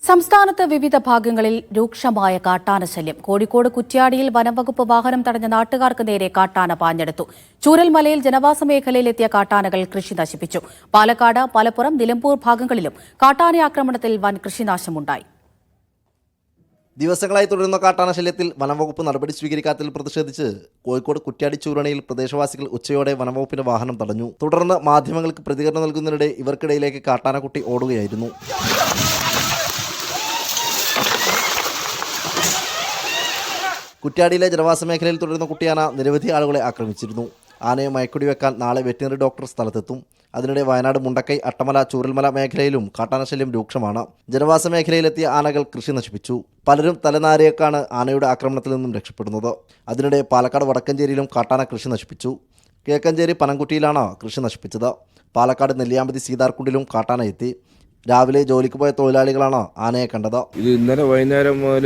സംസ്ഥാനത്ത് വിവിധ ഭാഗങ്ങളിൽ രൂക്ഷമായ കാട്ടാനശല്യം. കോഴിക്കോട് കുറ്റ്യാടിയിൽ വനംവകുപ്പ് വാഹനം തടഞ്ഞ നാട്ടുകാർക്ക് നേരെ കാട്ടാന പാഞ്ഞെടുത്തു. ചൂരൽമലയിൽ ജനവാസ മേഖലയിലെത്തിയ കാട്ടാനകൾ കൃഷി നശിപ്പിച്ചു. പാലക്കാട്, മലപ്പുറം, നിലമ്പൂർ ഭാഗങ്ങളിലും കാട്ടാന ആക്രമണത്തിൽ വൻ കൃഷിനാശമുണ്ടായി. ദിവസങ്ങളായി തുടരുന്ന കാട്ടാനശല്യത്തിൽ വനംവകുപ്പ് നടപടി സ്വീകരിക്കാത്തതിൽ പ്രതിഷേധിച്ച് കോഴിക്കോട് കുറ്റ്യാടി ചൂരണയിൽ പ്രദേശവാസികൾ ഉച്ചയോടെ വനംവകുപ്പിന്റെ വാഹനം തടഞ്ഞു. തുടർന്ന് മാധ്യമങ്ങൾക്ക് പ്രതികരണം നൽകുന്നതിനിടെ ഇവർക്കിടയിലേക്ക് കാട്ടാനക്കുട്ടി ഓടുകയായിരുന്നു. കുറ്റ്യാടിയിലെ ജനവാസ മേഖലയിൽ തുടരുന്ന കുട്ടിയാന നിരവധി ആളുകളെ ആക്രമിച്ചിരുന്നു. ആനയെ മയക്കുടി വെക്കാൻ നാളെ വെറ്റിനറി ഡോക്ടർ സ്ഥലത്തെത്തും. അതിനിടെ വയനാട് മുണ്ടക്കൈ, അട്ടമല, ചൂരൽമല മേഖലയിലും കാട്ടാനശല്യം രൂക്ഷമാണ്. ജനവാസ മേഖലയിലെത്തിയ ആനകൾ കൃഷി നശിപ്പിച്ചു. പലരും തലനാരിയേക്കാണ് ആനയുടെ ആക്രമണത്തിൽ നിന്നും രക്ഷപ്പെടുന്നത്. അതിനിടെ പാലക്കാട് വടക്കഞ്ചേരിയിലും കാട്ടാന കൃഷി നശിപ്പിച്ചു. കിഴക്കഞ്ചേരി പനംകുറ്റിയിലാണ് കൃഷി നശിപ്പിച്ചത്. പാലക്കാട് നെല്ലിയാമ്പതി സീതാർകുണ്ടിലും കാട്ടാന എത്തി. രാവിലെ ജോലിക്ക് പോയ തൊഴിലാളികളാണ് ആനയെ കണ്ടത്. ഇത് ഇന്നലെ വൈകുന്നേരം മുതൽ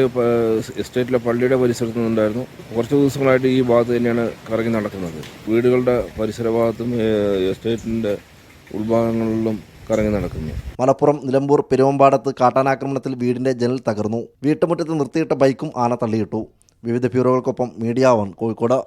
എസ്റ്റേറ്റിലെ പള്ളിയുടെ പരിസരത്ത് നിന്നുണ്ടായിരുന്നു. കുറച്ച് ദിവസങ്ങളായിട്ട് ഈ ഭാഗത്ത് തന്നെയാണ് കറങ്ങി നടക്കുന്നത്. വീടുകളുടെ പരിസര ഭാഗത്തും എസ്റ്റേറ്റിൻ്റെ ഉൾഭാഗങ്ങളിലും കറങ്ങി നടക്കുന്നു. മലപ്പുറം നിലമ്പൂർ പെരുവമ്പാടത്ത് കാട്ടാനാക്രമണത്തിൽ വീടിന്റെ ജനൽ തകർന്നു. വീട്ടുമുറ്റത്ത് നിർത്തിയിട്ട ബൈക്കും ആന തള്ളിയിട്ടു. വിവിധ ബ്യൂറോകൾക്കൊപ്പം മീഡിയ 1 കോഴിക്കോട്.